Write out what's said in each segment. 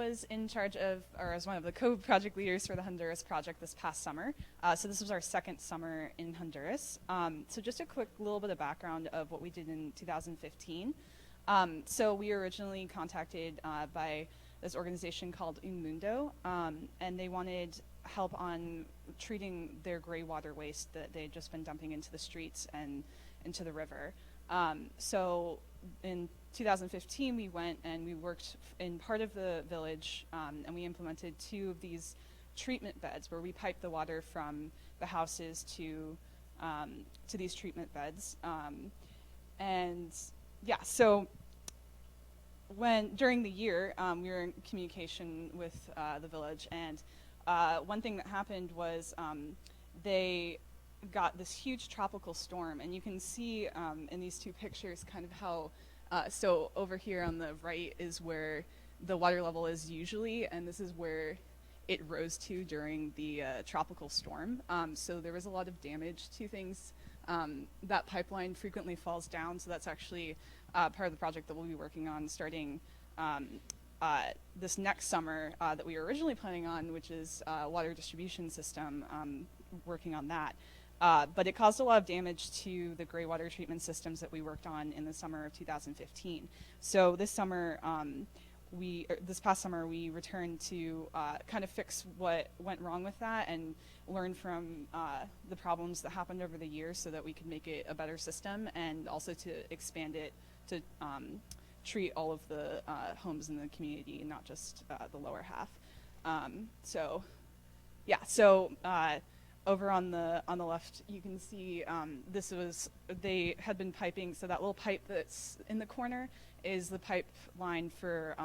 was in charge of, or as one of the co-project leaders for the Honduras project this past summer. So this was our second summer in Honduras. So just a quick little bit of background of what we did in 2015. So we were originally contacted by this organization called Un Mundo, and they wanted help on treating their gray water waste that they had just been dumping into the streets and into the river. So in 2015, we went and we worked in part of the village, and we implemented 2 of these treatment beds where we piped the water from the houses to these treatment beds. And yeah, so during the year, we were in communication with the village, and one thing that happened was they got this huge tropical storm, and you can see in these 2 pictures kind of how, so over here on the right is where the water level is usually, and this is where it rose to during the tropical storm. So there was a lot of damage to things. That pipeline frequently falls down, so that's actually part of the project that we'll be working on starting this next summer that we were originally planning on, which is water distribution system, working on that. But it caused a lot of damage to the gray water treatment systems that we worked on in the summer of 2015. So this summer, this past summer, we returned to kind of fix what went wrong with that and learn from the problems that happened over the years so that we could make it a better system, and also to expand it to treat all of the homes in the community, not just the lower half. So yeah, so over on the left, you can see they had been piping. So that little pipe that's in the corner is the pipeline for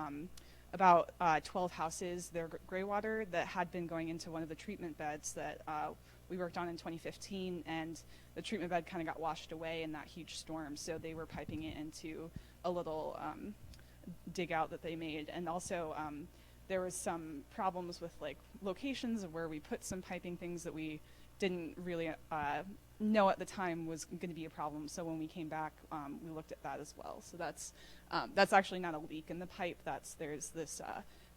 about 12 houses. They're gray water that had been going into one of the treatment beds that we worked on in 2015, and the treatment bed kind of got washed away in that huge storm. So they were piping it into a little dig out that they made, and also there was some problems with like locations of where we put some piping things that we didn't really know at the time was going to be a problem. So when we came back, we looked at that as well. So that's actually not a leak in the pipe. There's this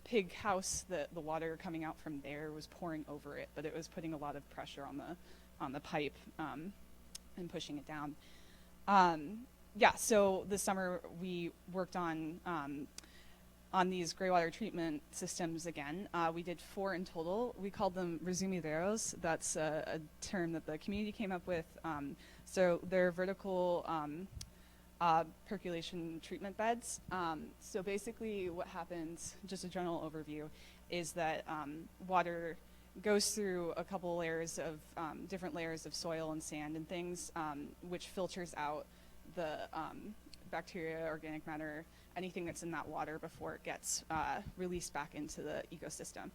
pig house that the water coming out from there was pouring over it, but it was putting a lot of pressure on the pipe and pushing it down. Yeah, so this summer we worked on these gray water treatment systems again. We did 4 in total. We called them resumideros. That's a term that the community came up with. So they're vertical percolation treatment beds. So basically what happens, just a general overview, is that water goes through a couple layers of different layers of soil and sand and things, which filters out the bacteria, organic matter, anything that's in that water before it gets released back into the ecosystem.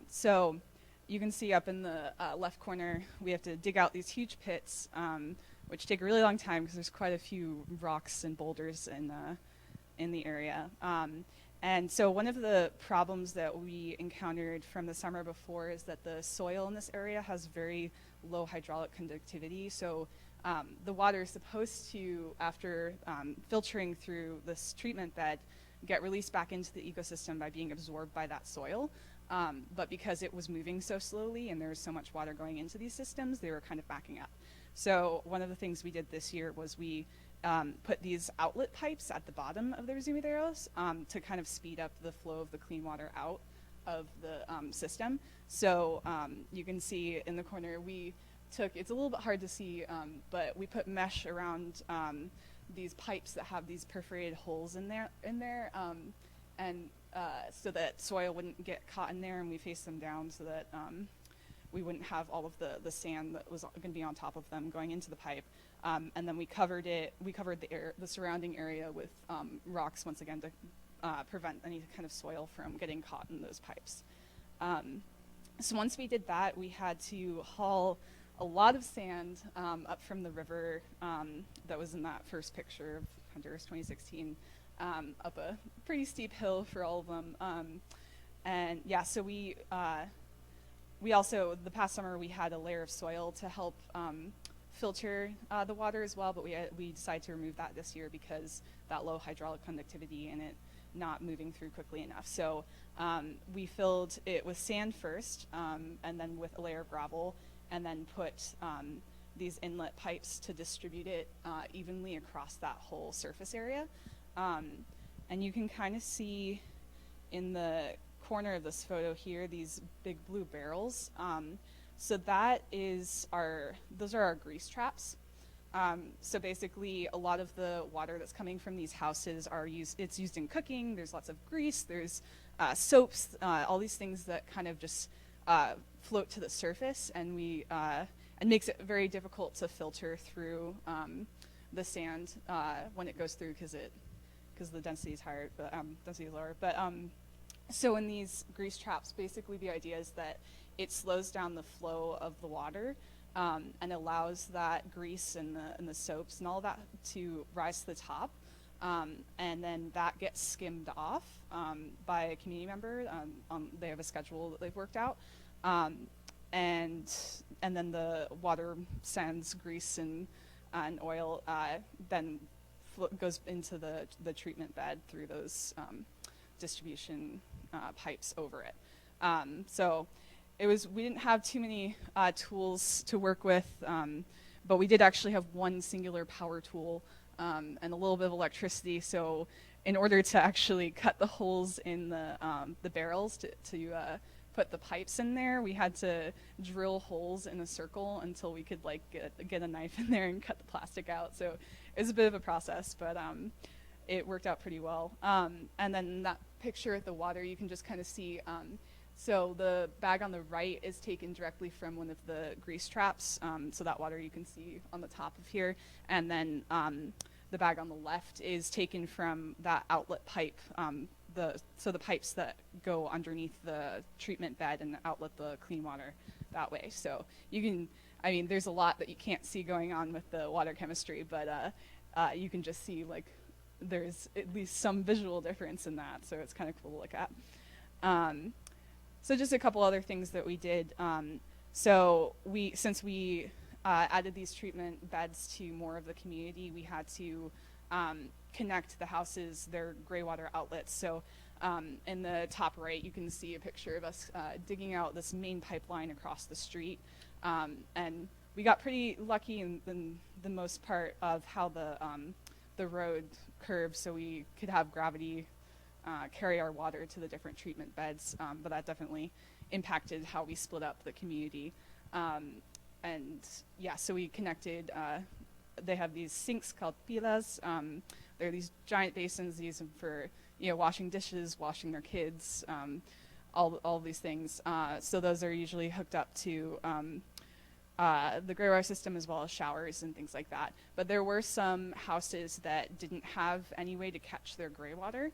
So you can see up in the left corner, we have to dig out these huge pits, which take a really long time because there's quite a few rocks and boulders in the area. And so one of the problems that we encountered from the summer before is that the soil in this area has very low hydraulic conductivity. So the water is supposed to, after filtering through this treatment bed, get released back into the ecosystem by being absorbed by that soil. But because it was moving so slowly and there was so much water going into these systems, they were kind of backing up. So one of the things we did this year was we put these outlet pipes at the bottom of the resumideros to kind of speed up the flow of the clean water out of the system. So you can see in the corner, it's a little bit hard to see, but we put mesh around these pipes that have these perforated holes in there, and so that soil wouldn't get caught in there, and we faced them down so that we wouldn't have all of the sand that was going to be on top of them going into the pipe. And then we covered the surrounding area with rocks once again to prevent any kind of soil from getting caught in those pipes. So once we did that, we had to haul a lot of sand up from the river that was in that first picture of Honduras 2016, up a pretty steep hill for all of them. And yeah, so we also, the past summer, we had a layer of soil to help filter the water as well, but we decided to remove that this year because that low hydraulic conductivity and it not moving through quickly enough. So We filled it with sand first, and then with a layer of gravel, and then put these inlet pipes to distribute it evenly across that whole surface area. And you can kind of see in the corner of this photo here these big blue barrels. So those are our grease traps. So basically, a lot of the water that's coming from these houses it's used in cooking. There's lots of grease. There's soaps, all these things that kind of just float to the surface, and and makes it very difficult to filter through the sand when it goes through because the density is higher, but density is lower. But so in these grease traps, basically the idea is that it slows down the flow of the water. And allows that grease and the soaps and all that to rise to the top, and then that gets skimmed off by a community member. They have a schedule that they've worked out, and then the water, sands, grease, and oil then goes into the treatment bed through those distribution pipes over it. So. We didn't have too many tools to work with, but we did actually have one singular power tool and a little bit of electricity. So in order to actually cut the holes in the barrels to put the pipes in there, we had to drill holes in a circle until we could get a knife in there and cut the plastic out. So it was a bit of a process, but it worked out pretty well. And then that picture at the water, you can just kind of see. So the bag on the right is taken directly from one of the grease traps. So that water you can see on the top of here. And then the bag on the left is taken from that outlet pipe. So the pipes that go underneath the treatment bed and outlet the clean water that way. So there's a lot that you can't see going on with the water chemistry, but you can just see there's at least some visual difference in that. So it's kind of cool to look at. So just a couple other things that we did. Since we added these treatment beds to more of the community, we had to connect the houses, their gray water outlets. So in the top right, you can see a picture of us digging out this main pipeline across the street. And we got pretty lucky in the most part of how the road curved, so we could have gravity carry our water to the different treatment beds, but that definitely impacted how we split up the community. So we connected, they have these sinks called pilas. They're these giant basins, they use them for washing dishes, washing their kids, all these things. So those are usually hooked up to the gray water system, as well as showers and things like that. But there were some houses that didn't have any way to catch their gray water.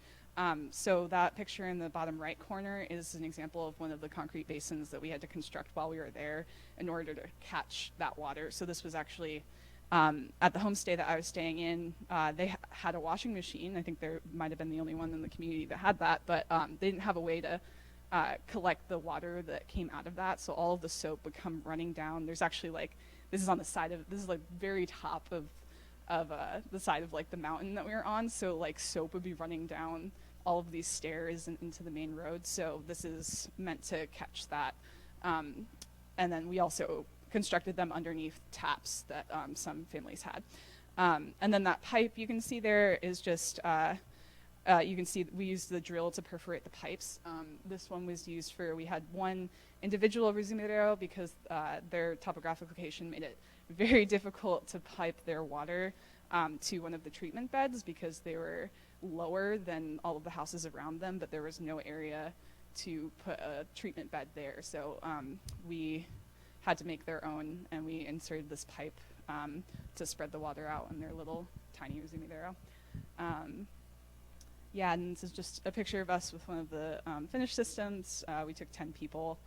So that picture in the bottom right corner is an example of one of the concrete basins that we had to construct while we were there in order to catch that water. So this was actually at the homestay that I was staying in. They had a washing machine. I think there might have been the only one in the community that had that, but they didn't have a way to collect the water that came out of that. So all of the soap would come running down. There's actually this is very top of the side of the mountain that we were on. So soap would be running down all of these stairs and into the main road. So this is meant to catch that. And then we also constructed them underneath taps that some families had. And then that pipe you can see there is just, you can see we used the drill to perforate the pipes. This one was used we had one individual resumidero because their topographic location made it very difficult to pipe their water to one of the treatment beds because they were lower than all of the houses around them, but there was no area to put a treatment bed there. So we had to make their own, and we inserted this pipe to spread the water out in their little tiny resumidero. And this is just a picture of us with one of the finished systems. We took 10 people